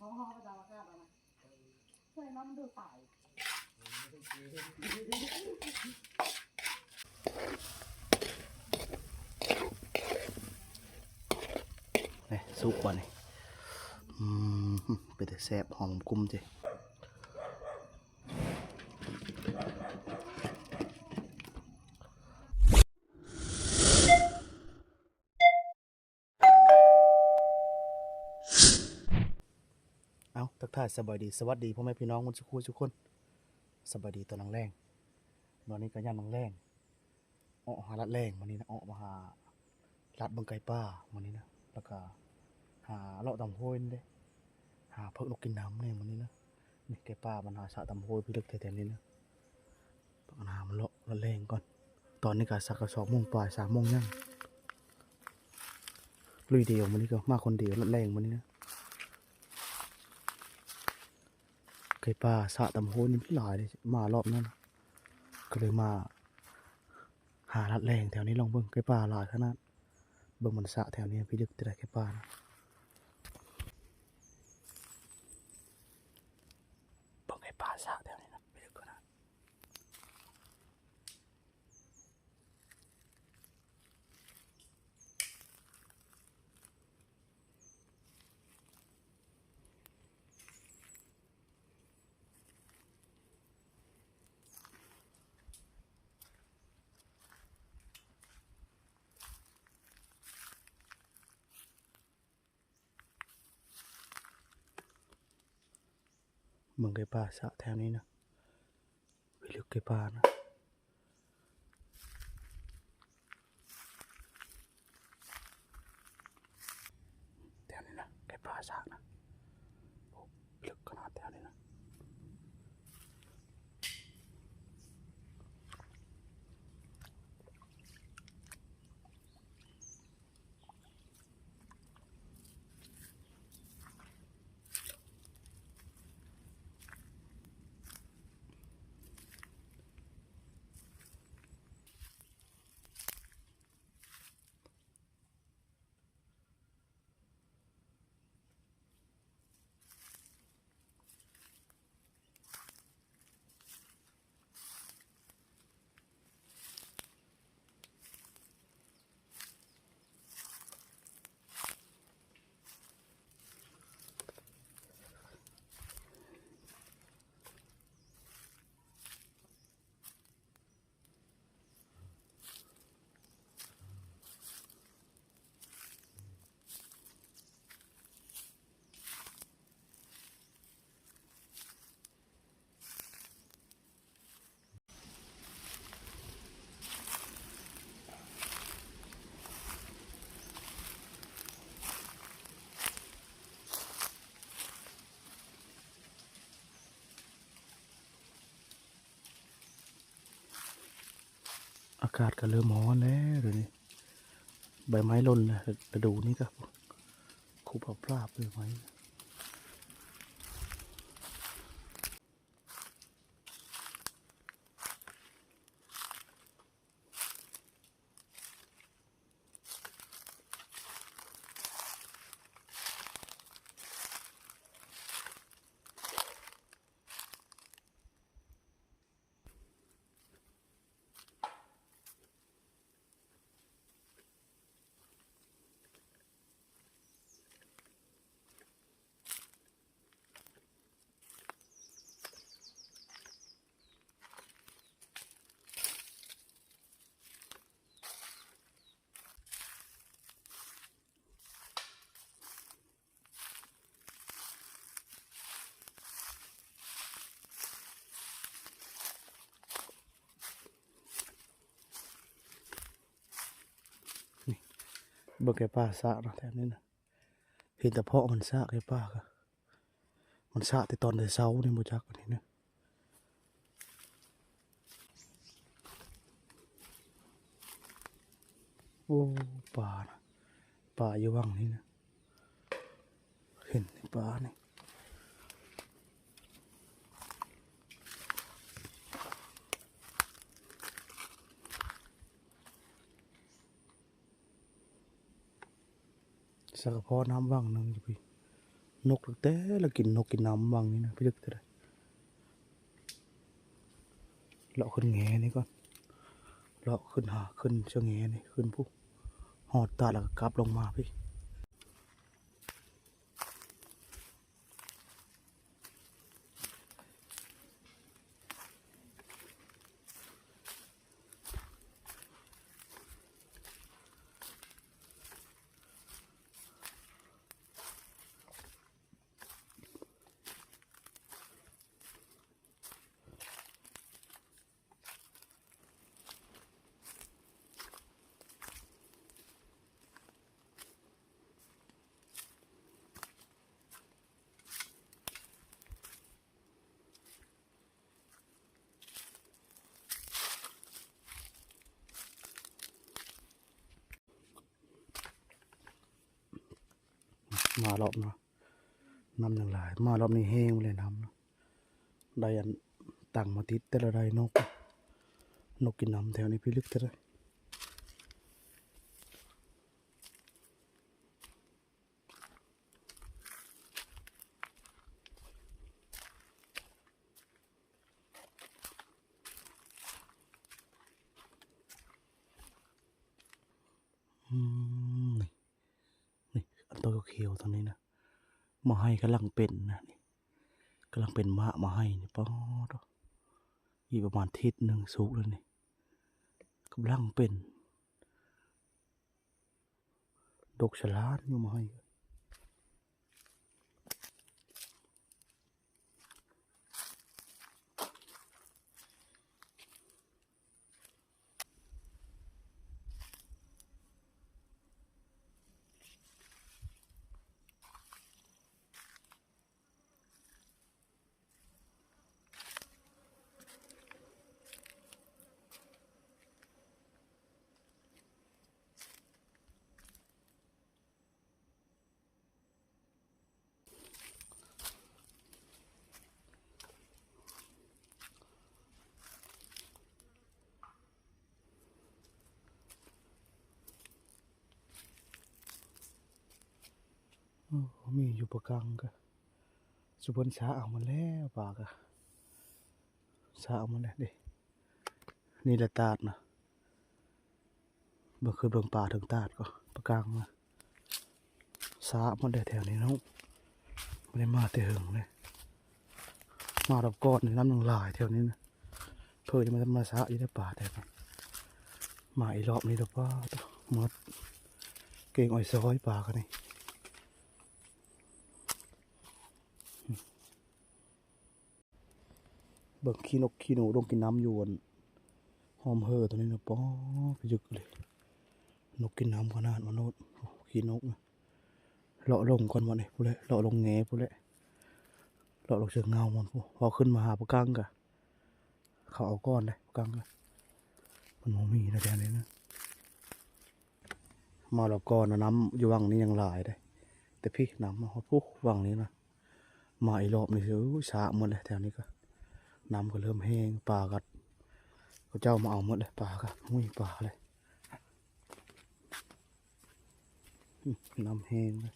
ดาวกาบนะช่วยน้องดูสายนี่สุกว่ะนี่เป็นแต่แซ่บหอมกุ้มจีเอาทักทายสบายดีสวัสดีพ่อแม่พี่น้องทุกคนสบายดีตอนแรงๆวันนี้ก็ย่ำแรงหาลัดแรงวันนี้นะมาหาลัดบังไก่ป้าวันนี้นะแล้วก็หาเลาะตำโพยนี่เด้หาเพิ่งนกกินน้ำเนี่ยวันนี้นะนี่ไก่ป้ามันหาสะตำโพยพี่เล็กแถวๆนี้นะปัญหามันเลาะแรงก่อนตอนนี้ก็สัก2 โมงปลาย3 โมงยังลุยเดียววันนี้ก็มาคนเดียวลัดแรงวันนี้นะไก่ป่าสะตำโหนี่พี่หลายเลยมารอบนั้นก็เลยมาหาลัดแรงแถวนี้ลองเบิ่งไก่ป่าหลายขนาดเบิ่งมันสะแถวนี้พี่ลึกแต่ได้ไก่ป่านะเบิ่งไก่ป่าสะแถวนี้นะพี่ลึกขนาดเบิ่งไก่ป่าสะแถวนี้นะพี่ลึกไก่ป่านะแถวนี้นะไก่ป่าสะนะโอ้ลึกขนาดแถวนี้นะอากาศก็เริ่มร้อนแล้วเดี๋ยวนี้ใบไม้หล่นนะฤดูนี้ก็คุบพลาบเลยไม้เบิกไก่ป่าสะนะแถวนี้นะเห็นแต่เพาะมันสะไก่ป่าก็มันสะแต่ตอนเช้านี่โมจักอันนี้นะโอ้ป่านะป่าอยู่ว่างนี่นะเห็นป่านี่สักพอน้ำว่างหนึ่งอยู่พี่ นกตั้งแต่เรากินนกกินน้ำวังนี่นะพี่ลึกเท่าไหร่เลาะขึ้นแงนี่ก่อนเลาะขึ้นหาขึ้นเชือกแงนี่ขึ้นผู้หอดตาแล้วก็กลับลงมาพี่มารอบเนาะน้ำอย่างหลายมารอบนี้แห้งเลยน้ำเนาะได้อันต่างมาติดแต่ละได้นกกินน้ำแถวนี้พี่ลึกเท่าไหร่นี่นี่อันโตเขียวๆตรงนี้นะมาให้กำลังเป็นนะนี่กำลังเป็นมะมาให้นี่ป๊อดอีกประมาณทิศหนึ่งสุกแล้วนี่กำลังเป็นดกฉลาดอยู่มาให้มีอยู่ประกังก็สุพรรณช้าเอามาแล้วปากอะช้าเอามาแล้วดินี่แหละตาดนะเบิ่งคือเบิ่งป่าถึงตาดก็ประกังนะช้ามันได้แถวนี้เนาะไม่ได้มาแต่หึงเลยมารอบก่อนนี่น้ำหนึ่งหลายแถวนี้นะเพื่อจะมาช้าอยู่ในป่าแต่ครับมาอีรอบนี้ดอกว่าหมดเก่งอ้อยซอยป่ากันนี่เบิ่งขี้นกขี้หนูลงกินน้ำอยู่นหอมเฮอตัวนี้นะป้อไปยึกเลยนกกินน้ำขนาดมนุษย์ขี้นกนะเลาะลงก่อนวันนี้พูดเลยเลาะลงแง่พูดเลยเลาะลงเชิงเงามันพูพอขึ้นมาหาปะกังกะเขาเอาก้อนเลยปะกังกะมันมมีนะแดนนี้นะมาเราก้อนนะน้ำอยู่วังนี้ยังหลายได้แต่พี่น้ำมาเขาปุ๊วังนี้นะมาอีรอบนี่คือสาหมดเลยแถวนี้ก็น้ำก็เริ่มแห้งป่ากัดเขาเจ้ามาเอาหมดเลยป่ากัดมุ้ยป่าเลยน้ำแห้งเลย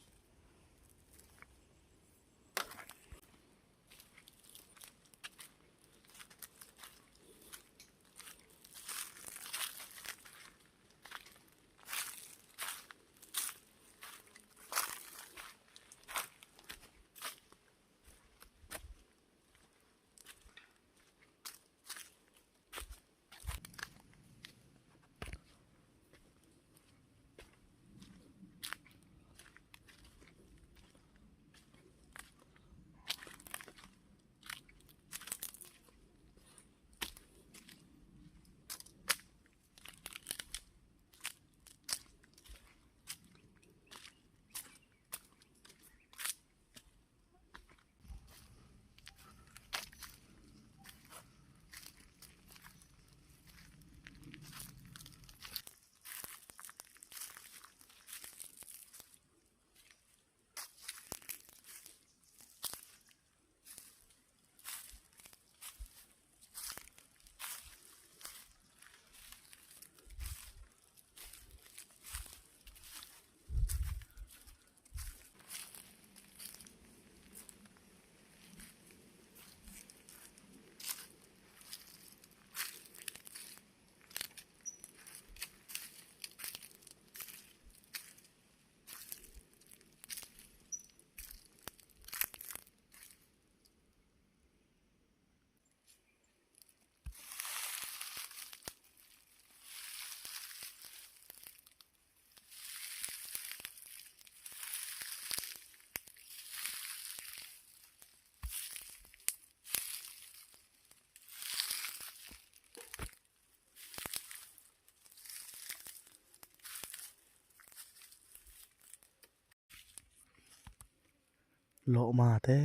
เลาะมาแต่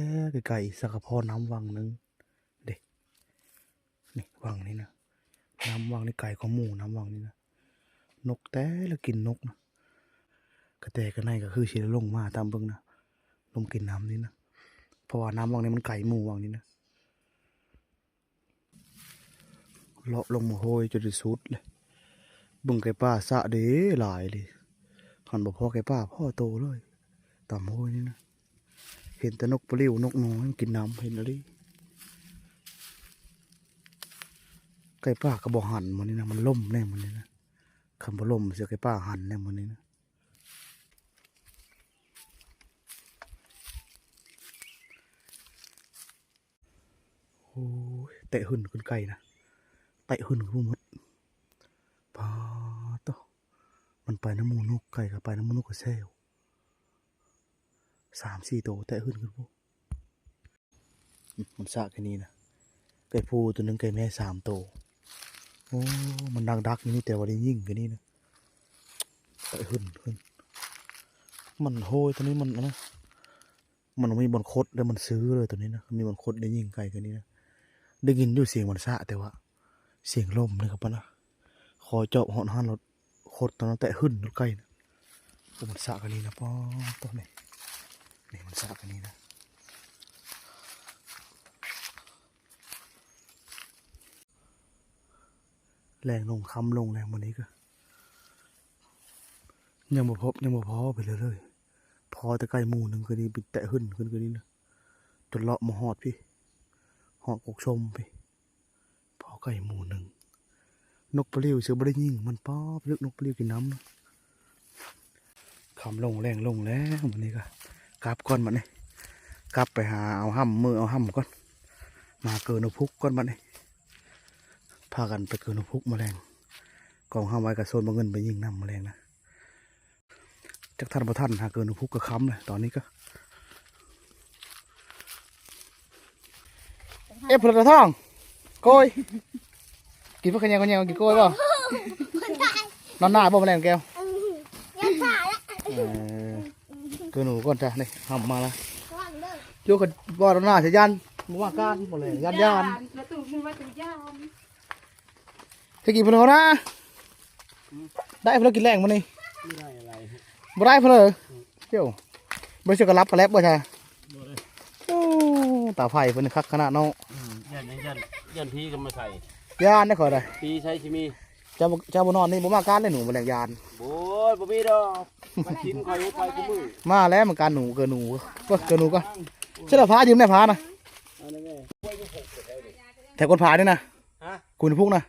ไกลๆสักกะพอน้ำวังหนึงเด็กนี่วังนี่นะน้ำวังนี่ไก่ของหมูน้ำวังนี่นะนกแต่ละกินนกนะกระแตกระไนก็คือสิลงมาตามเบิ่งนะลงกินน้ำนี่นะเพราะว่าน้ำวังนี่มันไก่หมูวังนี่นะเลาะลงมาโหยจนที่สุดเลยเบิ่งไก่ป้าสะเด้หลายเลยหันบ่พอไก่ป้าพ่อโตเลยตามโหยนี่นะเห็นแต่นกปลิวนกน้อยมันกินน้ำเห็นอะไรไก่ป้าก็บ่หันมันนี่นะมันล่มแน่มันนี่นะคำบ่ล่มเสียไก่ป้าหันแน่มันนี่นะโอ้ยเตะหุ่นขึ้นไก่นะเตะหุ่นขึ้นหมดปาโตมันไปน้ำมูนกไก่ก็ไปน้ำมูนกก็แซว3-4ตัวเตะหุ่นขึ้นพวกมันสะแค่นี้นะไก่ผู้ตัวหนึงไก่แม่3 ตัวโอ้มันดักๆนี่แต่ว่าได้ยิ่งกันนี่นะเตะหุ่นขึ้นมันโหยตัวนี้มันนะมันมีบนคดแล้วมันซื้อเลยตัวนี้นะมีบนคดได้ยิ่งไก่กันนี้นะได้ยินด้วยเสียงมันสะแต่ว่าเสียงลมนะครับปะนะคอยเจาะหอนหันรถโคตรตอนนั้นแตะหึ่นรถไก่นะโอ้มันสะกันนี้นะป้อตัวนี้นี่มันสะกันนี้นะแรงลงคำลงแรงวันนี้ก็ยังบ่พบยังบ่พอไปเลยพอแต่ไก่หมูหนึ่งก็ดีไปแตะหึ่นขึ้นก็นี้นะจนเลาะมาหอดพี่หอดอกชมพี่พอไก่หมูหนึ่งนกปลิวเสือบ่ได้ยิงมันป้อเลือกนกปลิวกินน้ำนะคำลงแรงลงแล้ววันนี้ก็กลับก่อนมันนี่กลับไปหาเอาห้ำมือเอาห้ำก่อนมาเกินนพุกก่อนมันนี่พากันไปเกินนพุกแมลงกองห้ามไว้กับโซนบางเงินไปยิงน้ำแมลงนะจากท่านประท่านหาเกินนพุกก็ค้ำเลยตอนนี้ก็เอฟผลตะท่องโกยกินพวกขยันกินโกยเปล่านอนหน้าบ่แมลงแก้วคือหนูก่อนจ้ะนี่ทำมาแล้วโยกกันบ่อนหน้าเสียยันมึงว่าการหมดเลยยันประตูมึงว่าจะย่าน จะกินเพลอนะได้เพลอกินแรงมันนี่ ไม่ได้อะไร บ่ได้เพลอเดี๋ยวไม่ใช่กระลับกระแลบบ่ใช่โอ้ตาไฟเป็นคักขนาดเนาะยันพี่ก็มาใส่ ยานได้ขอได้ พี่ใช้ชิมี เจ้าบนนอนนี่บ่มาการเลยหนูแมลงยาน โอ้ยบ่มีดอกมากินคอยไปกูมือ มาแล้วมันการหนูเกินหนูก็เกินหนูก็เชื่อพายืมได้พานะแถวคนพาเนี่ยนะคุณพุกนะ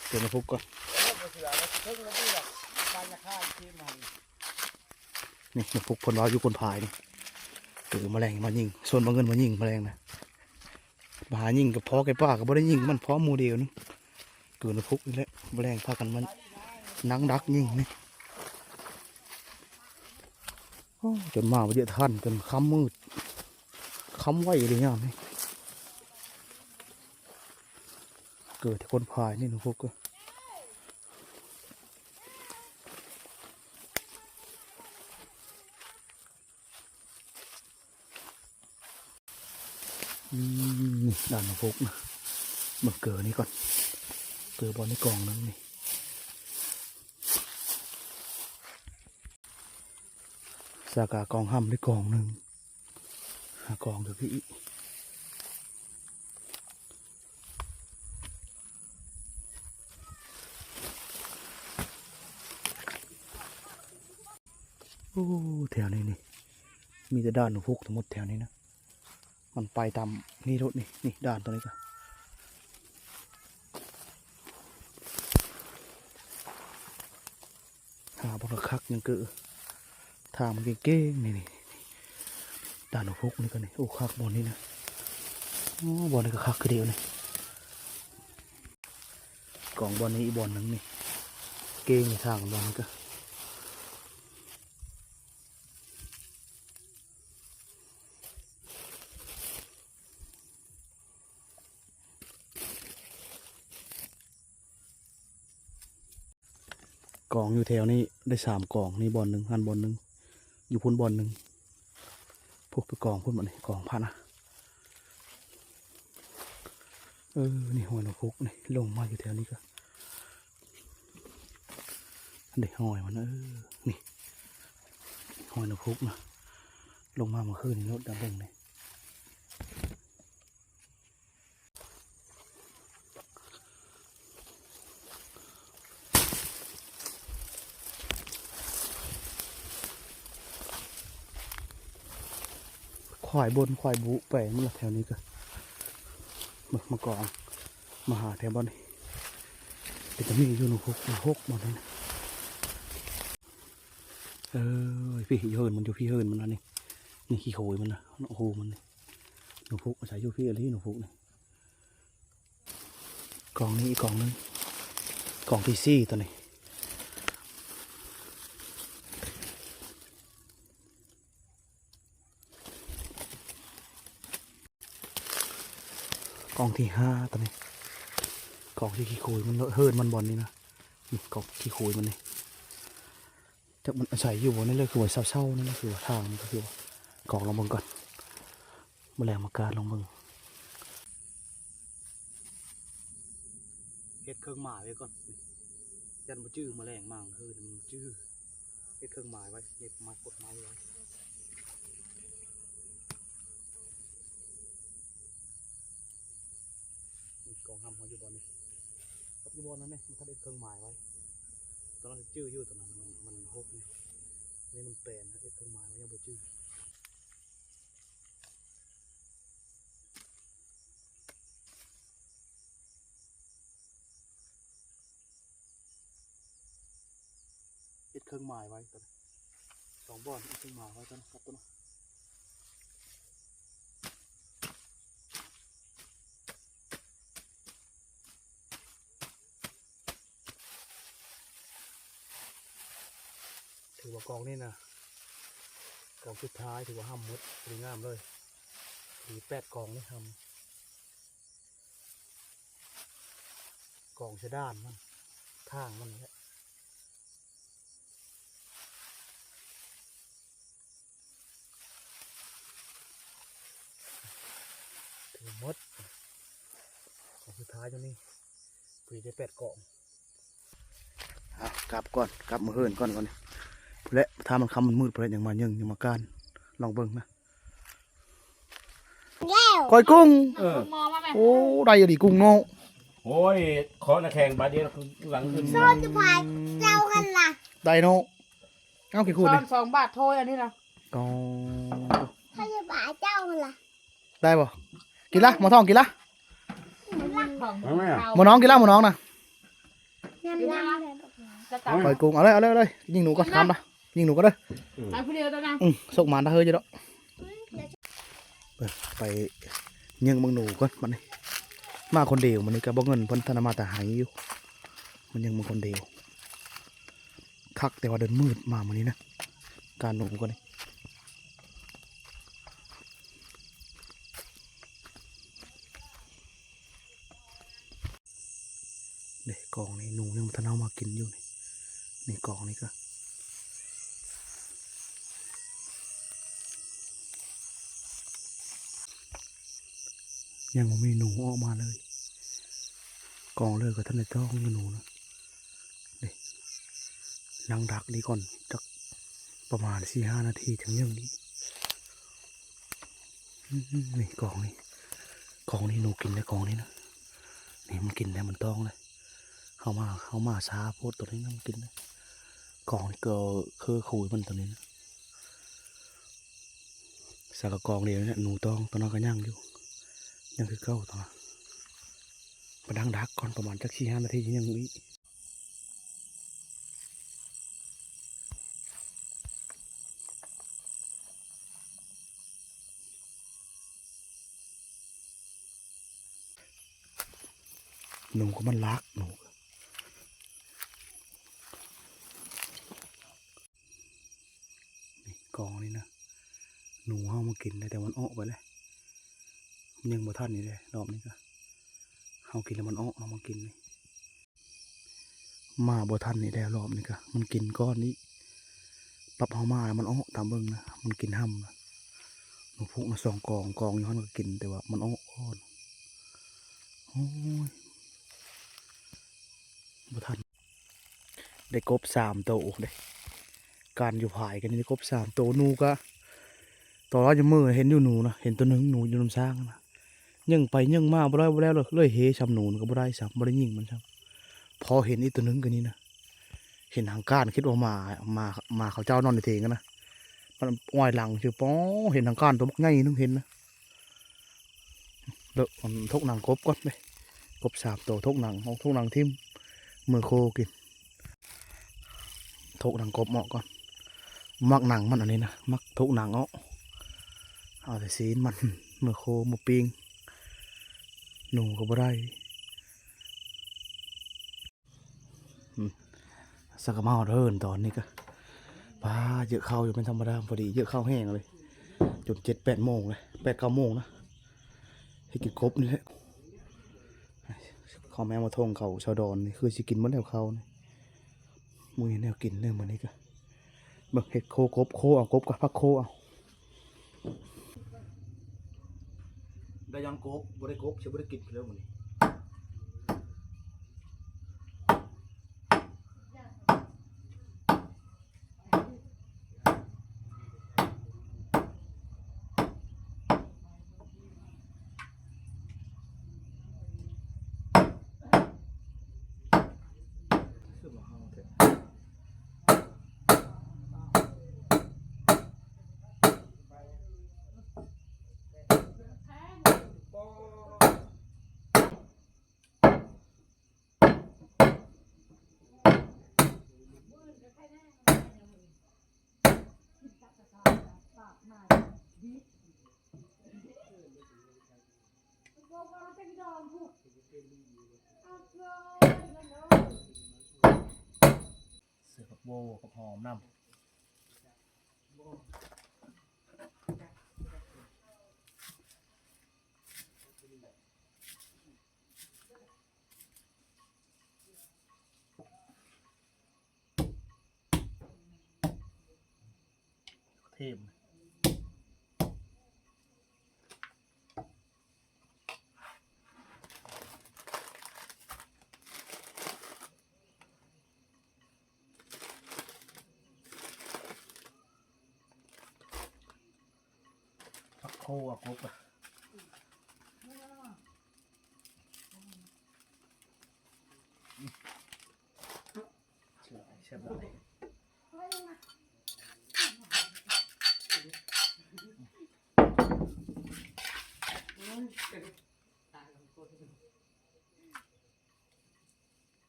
เกินพุกก่อนนี่พุกพลร้อยอยู่คนพายนี่เกิดแมลงมายิงส่วนบางเงินมายิงแมลงนะมาหายิงกับพ่อแกป้ากับบ่ได้ยิงมันพร้อมมูเดียวนึงเกินพุกนี่แหละแมลงพากันมันนังดักยิงนี่จนมาเยอะท่านจนค่ำมืดค่ำไว้เลยเนี่ยนี่เกิดที่คนพายนี่หนูพวกก็นี่ด่านหนูพวกนะมันเกิดนี่ก่อนเกิดบอลในกล่องนึงนี่สากากองห้ำในกล่องหนึ่งหากองเดี๋ยวพี่โอ้แถวนี้นี่มีแต่ด้านหนูพุกทั้งหมดแถวนี้นะมันไปตามนี่รถนี่ด้านตัวนี้ก็หาบอลคักยังเกิดทางมันเก่งๆนี่ด้านหนูพุกนี่ก็นี่โอ้คักบอลนี่นะอ๋อบอลนี่ก็คักคือเดียวนี่กองบอลนี้อีบอลนึงนี่เก่งในทางบอลนี่ก็กองอยู่แถวนี้ได้3 กองนี่บอลหนึ่งหันบอลหนึ่งอยู่พ้นบอลหนึ่ง พวกไปกองพุ่นมันนี่กองพันนะนี่หอยนกพุกนี่ลงมาอยู่แถวนี้ก็เด็กหอยมันนี่หอยนกพุกนะลงมาเมื่อคืนนี่รถดับเบิ้งเลยควายบนควายบุไปมันละแถวนี้ก็มากองมาหาแถวบ้านนี่เป็นตะมีอยู่นกพุกหกหมดเลยนะพี่เฮิร์นมันอยู่พี่เฮิร์นมันนะนี่ขี้โขยมันนะโอ้โหมันนี่หนูพุกใส่อยู่พี่อะไรหนูพุกนี่กองนี้อีกกองนึงกองที่สี่ตัวนี้กองที่ห้าตัวนี้กองที่ขี้โขยมันเฮิร์นมันบอลนี่นะนี่กองขี้โขยมันนี่จากมันใส่อยู่บนนี่เลยคือว่าเศร้าๆนี่นะคือว่าทางนี่ก็คือว่ากองลงมึงก่อนแมลงมาการลงมึงเฮ็ดเครื่องหมายไว้ก่อนยันมาจื้อแมลงมั่งคือมันจื้อเฮ็ดเครื่องหมายไว้เฮ็ดมากดไม้ไว้กองทำเขาอยู่บนนี่ครับอยู่บนนั้นเนี่ยมันทำเฮ็ดเครื่องหมายไว้ตอนนั้นจื้ออยู่ตอนนั้นมันหกนี่นี่มันเป็นเฮ็ดเครื่องหมายไว้ยังบ่จื้อเฮ็ดเครื่องหมายไว้ตอนสองบ่อนเฮ็ดเครื่องหมายไว้ตอนครับตัวนั้นถือว่ากองนี่นะกองสุดท้ายถือว่าห้ามมดสวยงามเลยถือ8 กองนี่ทำกองเสด้านมันทางมันแหละถือมดกองสุดท้ายตัวนี้ถือได้8 กองกลับก่อนกลับมาเฮิร์นก่อนนี่และถ้ามันคำมันมืดไปอย่างมายังมาการลองเบิ่งนะก้อยกุ้งโอ้ได้อดีกุ้งเนาะ โอ้ยขอนะแข่งบาดเดียวหลังขึ้น โซนจะพายเจ้ากันล่ะ ได้เนาะเอากี่ขวดดิ 2 บาทโทยอันนี้นะ ก็ เขาจะพายเจ้ากันล่ะ ได้ป่ะกินละหมอทองกินละ เอาไหมอ่ะ หมอน้องกินละหมอน้องนะ น้ำน้ำเลย จะตัด ก้อยกุ้งเอาเลยยิงหนูก็ทำละยิงหนูก็ได้ ไอ้ผู้เดียวตัวนั้น ส่งหมานตาเฮ้ยจะดอกไปยิงบังหนูก่อนมันนี่มาคนเดียวมันนี่ก็บ่เงินเพิ่นธนมาแต่หายอยู่มันยังมาคนเดียวคักแต่ว่าเดินมืดมาวันนี้นะการหนูก็นี่เด็กกองนี่หนูยังทนเอามากินอยู่นี่กองนี่ก็ยังไม่มีหนูออกมาเลยกองเลยกับท่านในท้องหนูนะนี่นั่งดักดีก่อนจักประมาณ4-5 นาทีถึงยังนี้นี่กองนี่หนูกินได้กองนี้นะนี่มันกินได้มันต้องเลยเข้ามาช้าโพดตัวนี้นะมันกินได้กองนี่ก็คือขุยมันตัวนี้นะสากกองเดียวเนี่ยหนูต้องตัวนั้นก็ย่างอยู่ยังคือเก้าตัวมาดังดักก่อนประมาณจัก4-5 นาทียังนี้หนูก็มันรักหนูนี่กองนี่นะหนูเข้ามากินได้แต่มันออกไปเลยมันยังบ่ทันนี่เลยรอบนี้ก็เขากินแล้วมันออกเอามากินนี่มาบ่ทันนี่แล้วรอบนี้ก็มันกินก้อนนี้ปรับเขามาแล้วมันออกตามเบิ่งนะมันกินห้ำนะ มันพุกมา2กองย้อนก็กินแต่ว่ามันอ่อนโอ้ยบ่ทันได้กบ3ตัวเด้การอยู่ผายกันนี่กบ3ตัวหนูก็ตอนเราจะมือเห็นอยู่หนูนะเห็นตัวหนึงหนูอยู่น้ำสร้างนะยังไปยังมาบ่ได้บ่แล้วเลยเฮซ้ำหนูก็บ่ได้ซ้ำบ่ได้ยิงมันซ้ำพอเห็นอีตัวหนึงกันนี่นะเห็นหางก้านคิดว่ามาเขาเจ้านอนในเถียงกันนะมันอ้อยหลังชื่อป้อเห็นหางก้านตัวบักไงนึงเห็นนะเด้อมันทกหนังกบก่อนเลยกบ3ตัวทกหนังเอาทกหนังทิ่มมือโคกินทกหนังกบเหมาะก่อนมักหนังมันอันนี้นะมักทกหนังเอาแต่ซีนมันมือโคมือปิงหนูก็บ่ได้สักกะเมาเดินตอนนี้ก็ปลาเยอะเข้าอยู่เป็นธรรมดาพอดีเยอะเข้าแห้งเลยจน7-8 โมงเลย8-9 โมงนะให้กินครบนี่แหละเขาแม่มาทงเขาชาวดอนนี่คือสิกินหมดแล้วเขานี่มือแนวกินเรื่องมันนี้ก็เบิ่งเห็ดโคกบโคเอากบกับพักโคเอาได้ยังกบบ่ได้กบเชื่อบ่ได้กินแล้วมันนี้เสือกับโบกับหอมน้ำเทมพักโคอ่ะกบอ่ะเชื่อเชื่อแบบนี้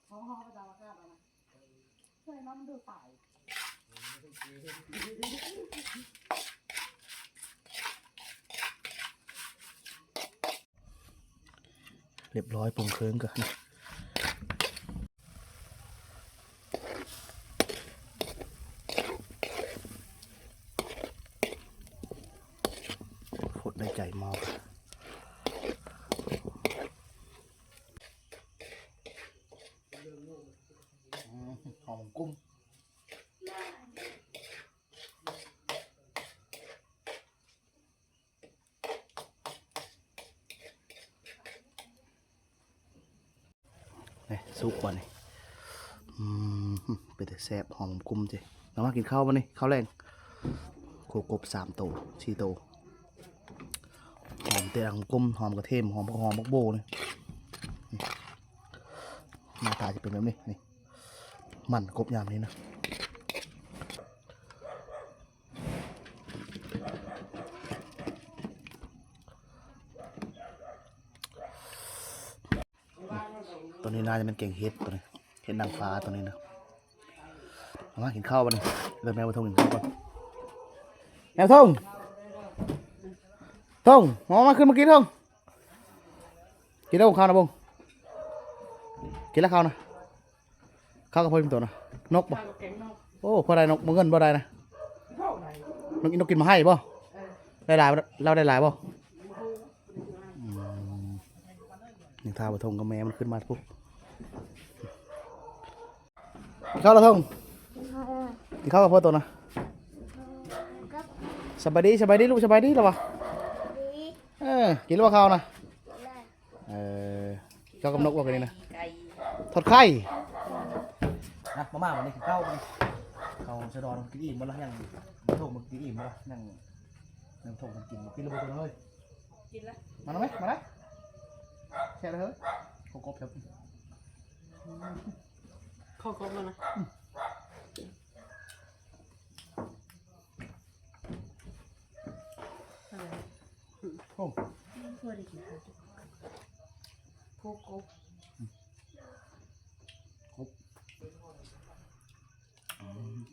เขาห่อไปดาวอากาศแล้วนะเคยน้ำดูสาย เรียบร้อยปรุงเครื่องกันโคตรได้ใจมากหอมกุ้งนี่ซุปวะนี่เป็นแต่แซ่บหอมกุ้งจีเรามากินข้าววะนี่ข้าวแรงโคกบ3 ตัว 4 ตัวหอมเตะหอมกุ้งหอมกระเทียมหอมบักโบเลยหน้าตาจะเป็นแบบนี้นี่มันกบยามนี้นะตัวนี้น่าจะเป็นเก่งเฮ็ดตัวนี้เฮ็ดนางฟ้าตัวนี้นะเอามากินข้าววะนี่เริ่มแมวมาทงกินข้าวก่อนแมวทงมาขึ้นมากินทงกินแล้วข้าวนะบงกินแล้วข้าวนะข้าวกับพ่อเป็นตัวนะนกบ่โอ้พอได้นกมึงเงินบ่ได้นะนกกินมาให้บ่ได้หลายเราได้หลายบ่ยังท่าบะทงกับแม่มันขึ้นมาปุ๊บกินข้าวแล้วทงกินข้าวกับพ่อตัวนะสบายดีลูกสบายดีหรอวะ กินหรือเปล่าข้าวนะเจ้ากับนกว่ากันนี่นะทอดไข่นะมาม่าวันนี้กินข้าวกันเขาเสดอนกินอิ่มมาแล้วยังโถมันกินอิ่มมาแล้วยังโถมันกินมากินระเบิดตัวเลยกินแล้วมาแล้วไหมมาแล้วแช่เลยเฮ้ยโคกบครับเข้าครบแล้วนะโอ้ ช่วยได้กี่คนโคกบ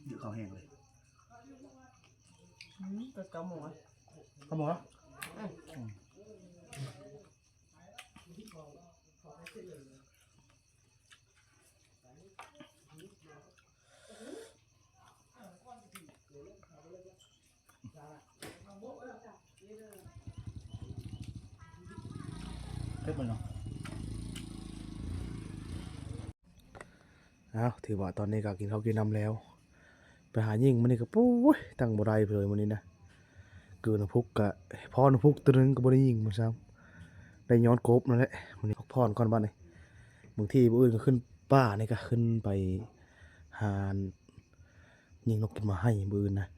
เดี๋ยวข้าวแห้งเลย ตัวเกาหมู ข้าวหมูเหรอเผ็ดมันเนาะถือว่าตอนนี้ก็กินข้าวกินน้ำแล้วไปหายิ่งมันนี่ก็ปุ้ยตั้งบ่ได้เลยมันนี้นะเกินพุกกะพ่อนพุกตัวนึงก็บ่ได้ยิงมันซ้ำได้ย้อนกบนั่นแหละมันนี่พักผ่อนก่อนบ้านนี่บางทีบ่อื่นก็ขึ้นป่านี่ก็ขึ้นไปหายิงนกกินมาให้บ่อื่นนะ